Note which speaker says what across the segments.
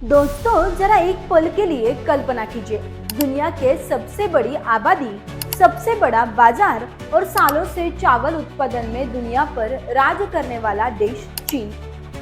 Speaker 1: दोस्तों जरा एक पल के लिए कल्पना कीजिए, दुनिया के सबसे बड़ी आबादी, सबसे बड़ा बाजार और सालों से चावल उत्पादन में दुनिया पर राज करने वाला देश चीन।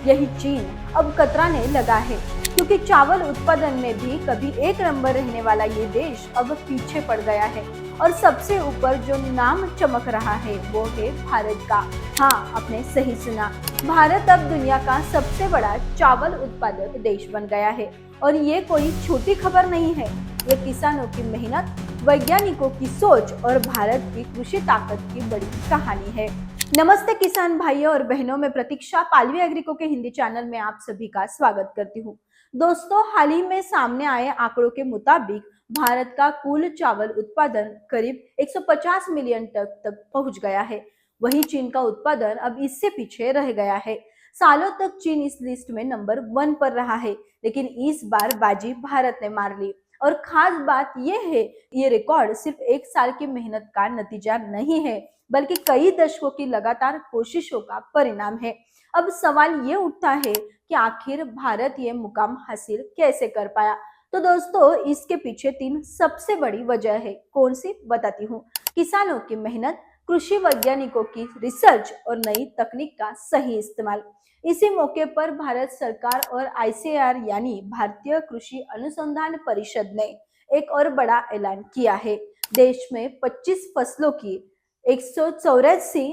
Speaker 1: यही चीन अब कतराने लगा है, क्योंकि चावल उत्पादन में भी कभी एक नंबर रहने वाला ये देश अब पीछे पड़ गया है और सबसे ऊपर जो नाम चमक रहा है वो है भारत का। हाँ, आपने सही सुना, भारत अब दुनिया का सबसे बड़ा चावल उत्पादक देश बन गया है। और ये कोई छोटी खबर नहीं है, ये किसानों की मेहनत, वैज्ञानिकों की सोच और भारत की कृषि ताकत की बड़ी कहानी है। नमस्ते किसान भाइयों और बहनों, में प्रतीक्षा पालवी एग्रीको के हिंदी चैनल में आप सभी का स्वागत करती हूँ। दोस्तों, हाल ही में सामने आए आंकड़ों के मुताबिक भारत का कुल चावल उत्पादन करीब 150 मिलियन टन तक पहुंच गया है। वहीं चीन का उत्पादन अब इससे पीछे रह गया है। सालों तक चीन इस लिस्ट में नंबर 1 पर रहा है, लेकिन इस बार बाजी भारत ने मार ली। और खास बात यह है, ये रिकॉर्ड सिर्फ एक साल की मेहनत का नतीजा नहीं है, बल्कि कई दशकों की लगातार कोशिशों का परिणाम है। अब सवाल ये उठता है कि आखिर भारत ये मुकाम हासिल कैसे कर पाया। तो दोस्तों, इसके पीछे 3 सबसे बड़ी वजह है। कौन सी, बताती हूँ। किसानों की मेहनत, कृषि वैज्ञानिकों की रिसर्च और नई तकनीक का सही इस्तेमाल। इसी मौके पर भारत सरकार और आईसीएआर यानी भारतीय कृषि अनुसंधान परिषद ने एक और बड़ा ऐलान किया है। देश में 25 फसलों की 184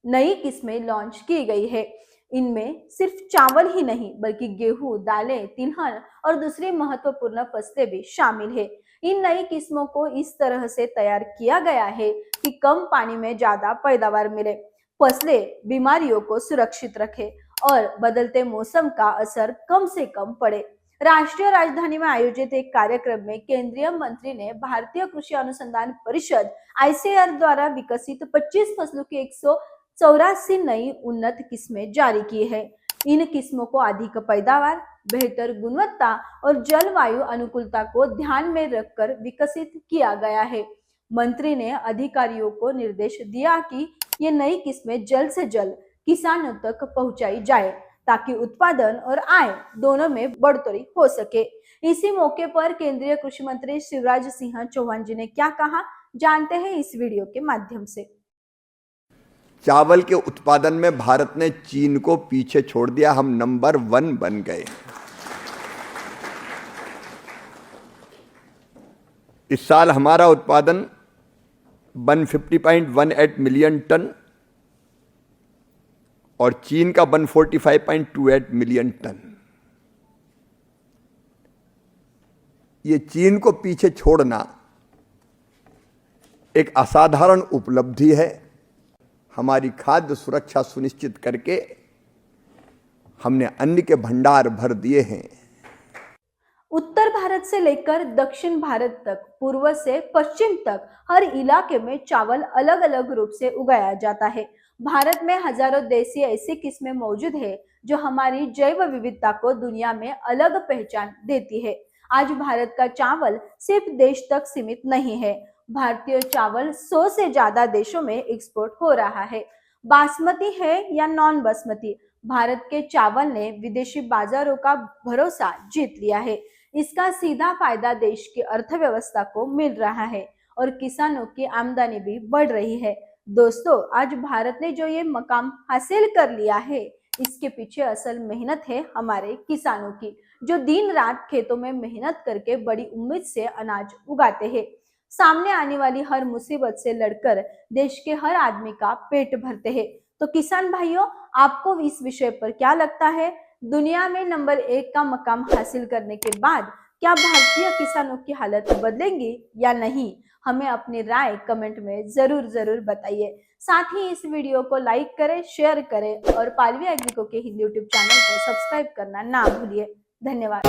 Speaker 1: नई किस्में लॉन्च की गई है। इनमें सिर्फ चावल ही नहीं, बल्कि गेहूं, दालें, तिलहन और दूसरी महत्वपूर्ण फसलें भी शामिल है। इन नई किस्मों को इस तरह से तैयार किया गया है कि कम पानी में ज्यादा पैदावार मिले, फसलें बीमारियों को सुरक्षित रखे और बदलते मौसम का असर कम से कम पड़े। राष्ट्रीय राजधानी में आयोजित एक कार्यक्रम में केंद्रीय मंत्री ने भारतीय कृषि अनुसंधान परिषद आईसीएआर द्वारा विकसित 25 फसलों की 184 नई उन्नत किस्में जारी की है। इन किस्मों को अधिक पैदावार, बेहतर गुणवत्ता और जलवायु अनुकूलता को ध्यान में रखकर विकसित किया गया है। मंत्री ने अधिकारियों को निर्देश दिया कि ये नई किस्में जल्द से जल्द किसानों तक पहुंचाई जाए, ताकि उत्पादन और आय दोनों में बढ़ोतरी हो सके। इसी मौके पर केंद्रीय कृषि मंत्री शिवराज सिंह चौहान जी ने क्या कहा, जानते हैं इस वीडियो के माध्यम से।
Speaker 2: चावल के उत्पादन में भारत ने चीन को पीछे छोड़ दिया, हम नंबर 1 बन गए। इस साल हमारा उत्पादन 150.18 मिलियन टन और चीन का 145.28 मिलियन टन। ये चीन को पीछे छोड़ना एक असाधारण उपलब्धि है। हमारी खाद्य सुरक्षा सुनिश्चित करके हमने अन्न के भंडार भर दिए हैं।
Speaker 1: उत्तर भारत से लेकर दक्षिण भारत तक, पूर्व से पश्चिम तक हर इलाके में चावल अलग अलग रूप से उगाया जाता है। भारत में हजारों देसी ऐसी किस्में मौजूद है जो हमारी जैव विविधता को दुनिया में अलग पहचान देती है। आज भारत का चावल सिर्फ देश तक सीमित नहीं है, भारतीय चावल 100 से ज्यादा देशों में एक्सपोर्ट हो रहा है। बासमती है या नॉन बासमती, भारत के चावल ने विदेशी बाजारों का भरोसा जीत लिया है। इसका सीधा फायदा देश की अर्थव्यवस्था को मिल रहा है और किसानों की आमदनी भी बढ़ रही है। दोस्तों, आज भारत ने जो ये मकाम हासिल कर लिया है, इसके पीछे असल मेहनत है हमारे किसानों की, जो दिन रात खेतों में मेहनत करके बड़ी उम्मीद से अनाज उगाते हैं। सामने आने वाली हर मुसीबत से लड़कर देश के हर आदमी का पेट भरते हैं। तो किसान भाइयों, आपको इस विषय पर क्या लगता है? दुनिया में नंबर 1 का मकाम हासिल करने के बाद क्या भारतीय किसानों की हालत बदलेंगी या नहीं? हमें अपनी राय कमेंट में जरूर बताइए। साथ ही इस वीडियो को लाइक करें, शेयर करें और पालवी एग्रीको के हिंदी यूट्यूब चैनल को सब्सक्राइब करना ना भूलिए। धन्यवाद।